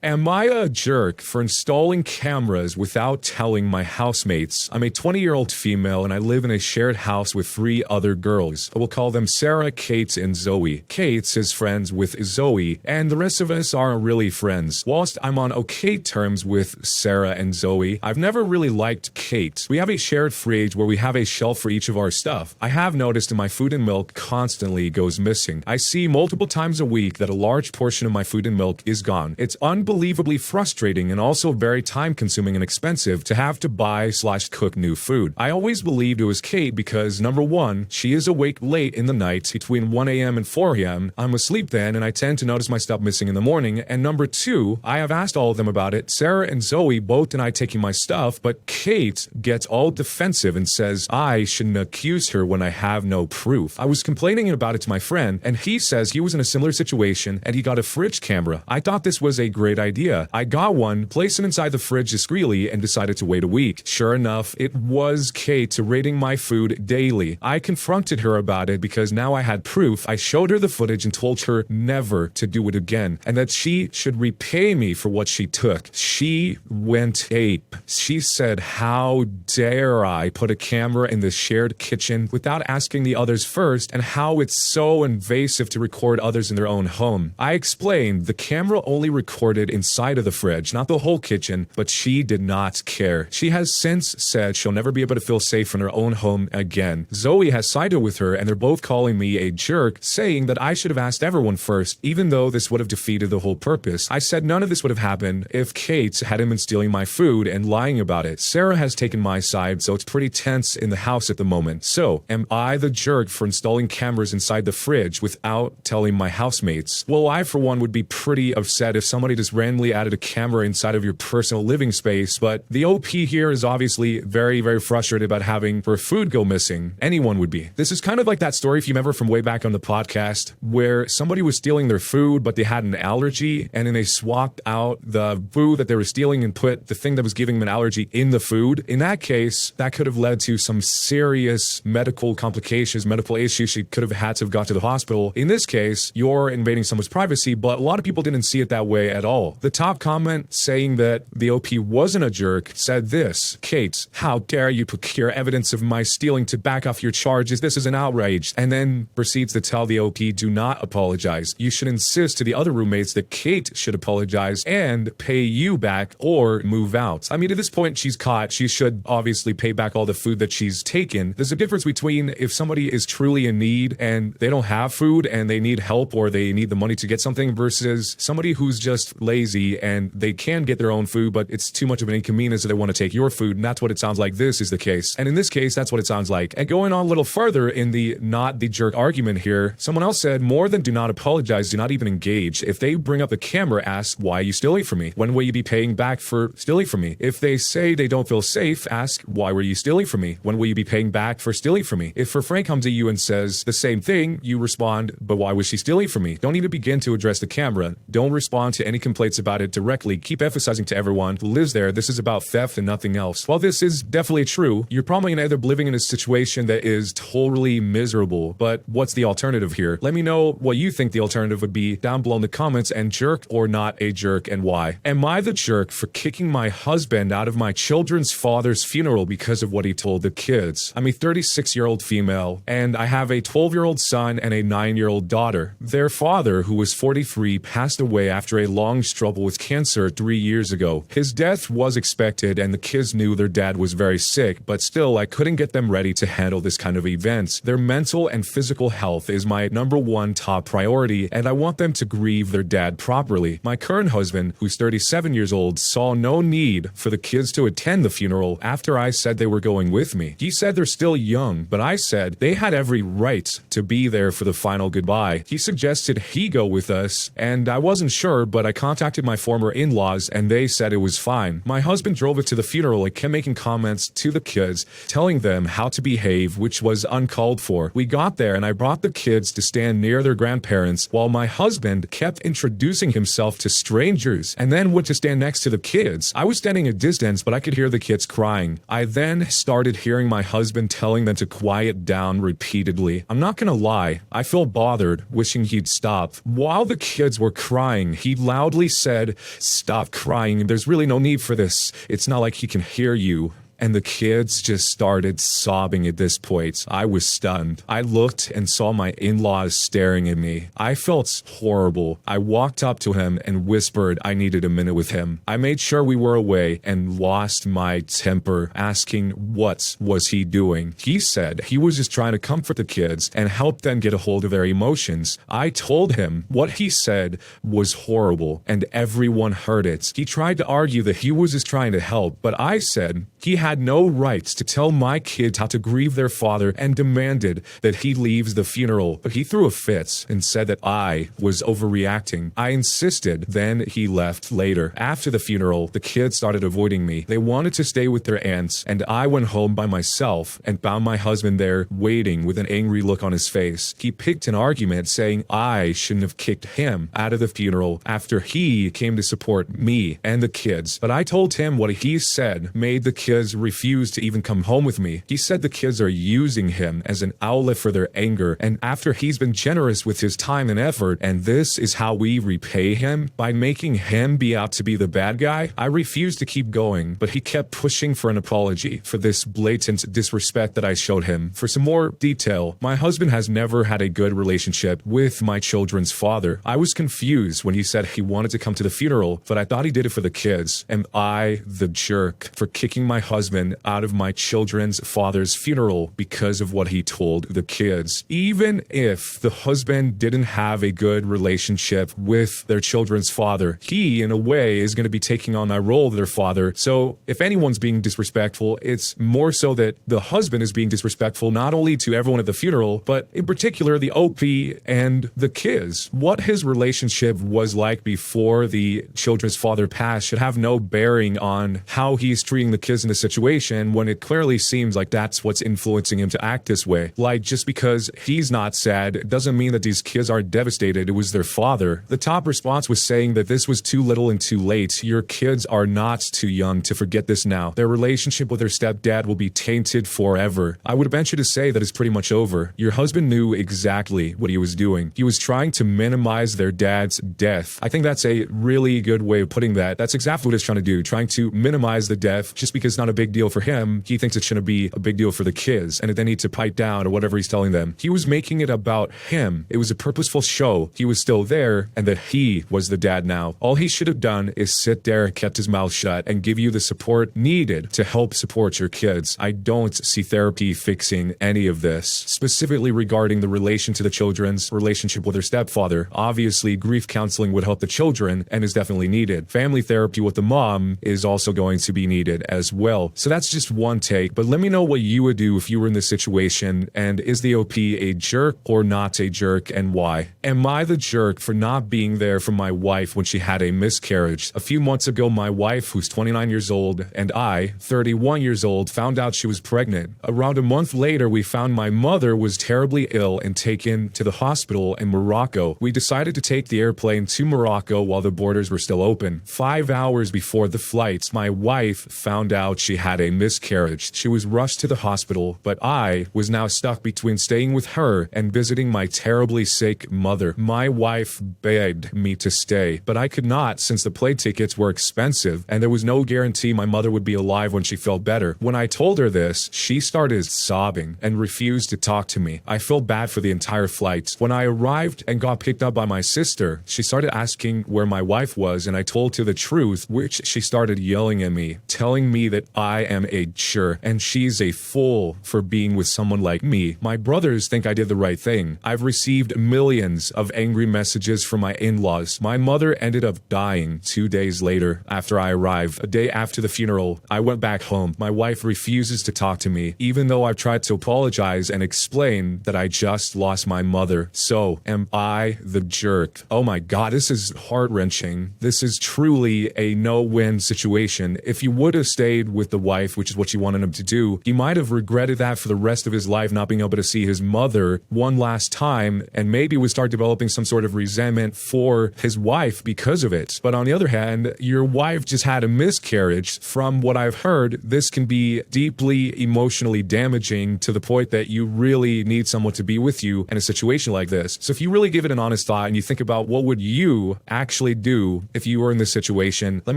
Am I a jerk for installing cameras without telling my housemates? I'm a 20-year-old female and I live in a shared house with 3 other girls. I will call them Sarah, Kate, and Zoe. Kate is friends with Zoe, and the rest of us aren't really friends. Whilst I'm on okay terms with Sarah and Zoe, I've never really liked Kate. We have a shared fridge where we have a shelf for each of our stuff. I have noticed that my food and milk constantly goes missing. I see multiple times a week that a large portion of my food and milk is gone. It's unbelievably frustrating and also very time-consuming and expensive to have to buy/cook new food. I always believed it was Kate because, number one, she is awake late in the night between 1 a.m. and 4 a.m. I'm asleep then and I tend to notice my stuff missing in the morning. And number two, I have asked all of them about it. Sarah and Zoe both deny taking my stuff, but Kate gets all defensive and says I shouldn't accuse her when I have no proof. I was complaining about it to my friend and he says he was in a similar situation and he got a fridge camera. I thought this was a great idea. I got one, placed it inside the fridge discreetly, and decided to wait a week. Sure enough, it was Kate raiding my food daily. I confronted her about it because now I had proof. I showed her the footage and told her never to do it again, and that she should repay me for what she took. She went ape. She said, how dare I put a camera in the shared kitchen without asking the others first, and how it's so invasive to record others in their own home. I explained the camera only recorded inside of the fridge, not the whole kitchen, but she did not care. She has since said she'll never be able to feel safe in her own home again. Zoe has sided with her and they're both calling me a jerk, saying that I should have asked everyone first, even though this would have defeated the whole purpose. I said none of this would have happened if Kate hadn't been stealing my food and lying about it. Sarah has taken my side, so it's pretty tense in the house at the moment. So, am I the jerk for installing cameras inside the fridge without telling my housemates? Well, I for one would be pretty upset if somebody just randomly added a camera inside of your personal living space, but the OP here is obviously very, very frustrated about having her food go missing. Anyone would be. This is kind of like that story, if you remember from way back on the podcast, where somebody was stealing their food, but they had an allergy, and then they swapped out the food that they were stealing and put the thing that was giving them an allergy in the food. In that case, that could have led to some serious medical complications, medical issues. She could have had to have got to the hospital. In this case, you're invading someone's privacy, but a lot of people didn't see it that way at all. The top comment saying that the OP wasn't a jerk said this: Kate, how dare you procure evidence of my stealing to back off your charges? This is an outrage. And then proceeds to tell the OP, do not apologize. You should insist to the other roommates that Kate should apologize and pay you back or move out. I mean, at this point, she's caught. She should obviously pay back all the food that she's taken. There's a difference between if somebody is truly in need and they don't have food and they need help or they need the money to get something versus somebody who's just lazy and they can get their own food, but it's too much of an inconvenience that they want to take your food, and that's what it sounds like this is the case. And in this case, that's what it sounds like. And going on a little further in the not the jerk argument here, someone else said, more than do not apologize, do not even engage. If they bring up the camera, ask, why are you stealing from me? When will you be paying back for stealing from me? If they say they don't feel safe, ask, why were you stealing from me? When will you be paying back for stealing from me? If her friend comes to you and says the same thing, you respond, but why was she stealing from me? Don't even begin to address the camera. Don't respond to any complaints about it directly. Keep emphasizing to everyone who lives there, this is about theft and nothing else. While this is definitely true, you're probably gonna end up living in a situation that is totally miserable. But what's the alternative here? Let me know what you think the alternative would be down below in the comments, and jerk or not a jerk, and why. Am I the jerk for kicking my husband out of my children's father's funeral because of what he told the kids? I'm a 36-year-old female, and I have a 12-year-old son and a 9-year-old daughter. Their father, who was 43, passed away after a long struggle with cancer 3 years ago. His death was expected and the kids knew their dad was very sick, but still I couldn't get them ready to handle this kind of events. Their mental and physical health is my #1 top priority, and I want them to grieve their dad properly. My current husband, who's 37 years old, saw no need for the kids to attend the funeral after I said they were going with me. He said they're still young, but I said they had every right to be there for the final goodbye. He suggested he go with us, and I wasn't sure, but I contacted my former in-laws and they said it was fine. My husband drove it to the funeral and kept making comments to the kids, telling them how to behave, which was uncalled for. We got there and I brought the kids to stand near their grandparents while my husband kept introducing himself to strangers and then went to stand next to the kids. I was standing a distance, but I could hear the kids crying. I then started hearing my husband telling them to quiet down repeatedly. I'm not gonna lie, I feel bothered, wishing he'd stop. While the kids were crying, he loudly literally said, "Stop crying. There's really no need for this. It's not like he can hear you." And the kids just started sobbing at this point. I was stunned. I looked and saw my in-laws staring at me. I felt horrible. I walked up to him and whispered I needed a minute with him. I made sure we were away and lost my temper, asking what was he doing. He said he was just trying to comfort the kids and help them get a hold of their emotions. I told him what he said was horrible, and everyone heard it. He tried to argue that he was just trying to help, but I said he had no rights to tell my kids how to grieve their father and demanded that he leaves the funeral. But he threw a fit and said that I was overreacting. I insisted. Then he left later. After the funeral, the kids started avoiding me. They wanted to stay with their aunts, and I went home by myself and found my husband there waiting with an angry look on his face. He picked an argument saying I shouldn't have kicked him out of the funeral after he came to support me and the kids. But I told him what he said made the kids refused to even come home with me. He said the kids are using him as an outlet for their anger, and after he's been generous with his time and effort, and this is how we repay him, by making him be out to be the bad guy. I refused to keep going, but he kept pushing for an apology for this blatant disrespect that I showed him. For some more detail, my husband has never had a good relationship with my children's father. I was confused when he said he wanted to come to the funeral, but I thought he did it for the kids. Am I the jerk for kicking my husband out of my children's father's funeral because of what he told the kids? Even if the husband didn't have a good relationship with their children's father, he, in a way, is going to be taking on that role of their father. So if anyone's being disrespectful, it's more so that the husband is being disrespectful not only to everyone at the funeral, but in particular the OP and the kids. What his relationship was like before the children's father passed should have no bearing on how he's treating the kids in the situation, when it clearly seems like that's what's influencing him to act this way. Like, just because he's not sad doesn't mean that these kids are devastated. It was their father. The top response was saying that this was too little and too late. Your kids are not too young to forget this now. Their relationship with their stepdad will be tainted forever. I would venture to say that it's pretty much over. Your husband knew exactly what he was doing. He was trying to minimize their dad's death. I think that's a really good way of putting that. That's exactly what he's trying to do, trying to minimize the death just because it's not a big deal for him. He thinks it shouldn't be a big deal for the kids, and they need to pipe down or whatever he's telling them. He was making it about him. It was a purposeful show. He was still there, and that he was the dad now. All he should have done is sit there and kept his mouth shut and give you the support needed to help support your kids. I don't see therapy fixing any of this, specifically regarding the relation to the children's relationship with their stepfather. Obviously, grief counseling would help the children and is definitely needed. Family therapy with the mom is also going to be needed as well. So that's just one take, but let me know what you would do if you were in this situation, and is the OP a jerk or not a jerk, and why? Am I the jerk for not being there for my wife when she had a miscarriage? A few months ago, my wife, who's 29 years old, and I, 31 years old, found out she was pregnant. Around a month later, we found my mother was terribly ill and taken to the hospital in Morocco. We decided to take the airplane to Morocco while the borders were still open. 5 hours before the flight, my wife found out she had a miscarriage. She was rushed to the hospital, but I was now stuck between staying with her and visiting my terribly sick mother. My wife begged me to stay, but I could not since the plane tickets were expensive and there was no guarantee my mother would be alive when she felt better. When I told her this, she started sobbing and refused to talk to me. I felt bad for the entire flight. When I arrived and got picked up by my sister, she started asking where my wife was, and I told her the truth, which she started yelling at me, telling me that I am a jerk and she's a fool for being with someone like me. My brothers think I did the right thing. I've received millions of angry messages from my in-laws. My mother ended up dying 2 days later after I arrived. A day after the funeral, I went back home. My wife refuses to talk to me, even though I've tried to apologize and explain that I just lost my mother. So, am I the jerk? Oh my God, this is heart-wrenching. This is truly a no-win situation. If you would have stayed with the the wife, which is what she wanted him to do, he might have regretted that for the rest of his life, not being able to see his mother one last time, and maybe would start developing some sort of resentment for his wife because of it. But on the other hand, your wife just had a miscarriage. From what I've heard, this can be deeply emotionally damaging to the point that you really need someone to be with you in a situation like this. So if you really give it an honest thought and you think about what would you actually do if you were in this situation, let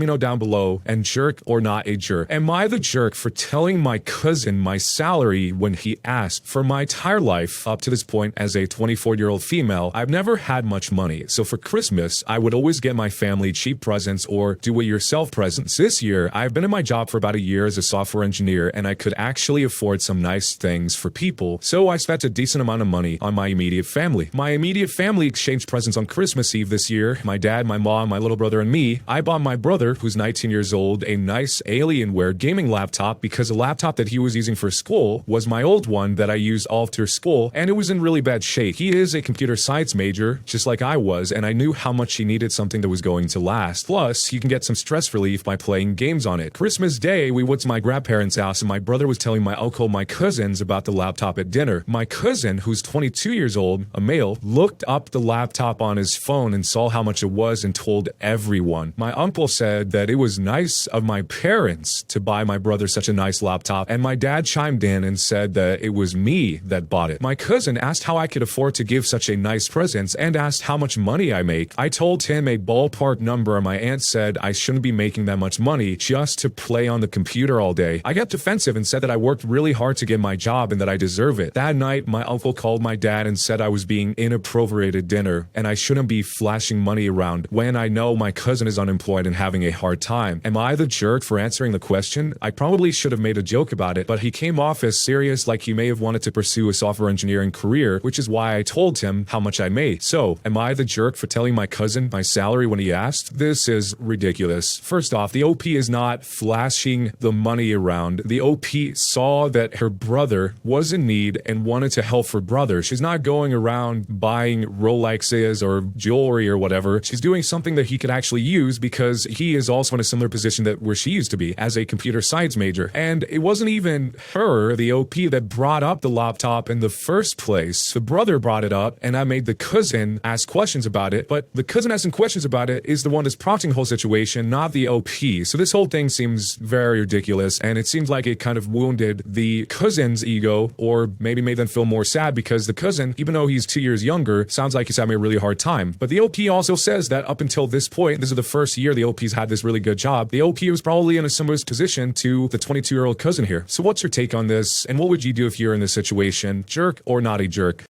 me know down below. And jerk or not a jerk? Am I the jerk for telling my cousin my salary when he asked? For my entire life up to this point as a 24-year-old female, I've never had much money. So for Christmas, I would always get my family cheap presents or do-it-yourself presents. This year, I've been in my job for about a year as a software engineer, and I could actually afford some nice things for people. So I spent a decent amount of money on my immediate family. My immediate family exchanged presents on Christmas Eve this year. My dad, my mom, my little brother, and me. I bought my brother, who's 19 years old, a nice Alienware gaming laptop because the laptop that he was using for school was my old one that I used all through school, and it was in really bad shape. He is a computer science major, just like I was, and I knew how much he needed something that was going to last. Plus, you can get some stress relief by playing games on it. Christmas Day, we went to my grandparents' house, and my brother was telling my uncle, my cousins about the laptop at dinner. My cousin, who's 22 years old, a male, looked up the laptop on his phone and saw how much it was and told everyone. My uncle said that it was nice of my parents to buy my brother such a nice laptop, and my dad chimed in and said that it was me that bought it. My cousin asked how I could afford to give such a nice present and asked how much money I make. I told him a ballpark number, and my aunt said I shouldn't be making that much money just to play on the computer all day. I got defensive and said that I worked really hard to get my job and that I deserve it. That night, my uncle called my dad and said I was being inappropriate at dinner and I shouldn't be flashing money around when I know my cousin is unemployed and having a hard time. Am I the jerk for answering the question? I probably should have made a joke about it, but he came off as serious, like he may have wanted to pursue a software engineering career, which is why I told him how much I made. So, am I the jerk for telling my cousin my salary when he asked? This is ridiculous. First off, the OP is not flashing the money around. The OP saw that her brother was in need and wanted to help her brother. She's not going around buying Rolexes or jewelry or whatever. She's doing something that he could actually use because he is also in a similar position that where she used to be as a computer science major. And it wasn't even her, the OP, that brought up the laptop in the first place. The brother brought it up, and I made the cousin ask questions about it, but the cousin asking questions about it is the one that's prompting the whole situation, not the OP. So this whole thing seems very ridiculous, and it seems like it kind of wounded the cousin's ego, or maybe made them feel more sad because the cousin, even though he's 2 years younger, sounds like he's having a really hard time. But the OP also says that up until this point, this is the first year the OP's had this really good job, the OP was probably in a similar position to the 22-year-old cousin here. So what's your take on this, and what would you do if you're in this situation? Jerk or not a jerk?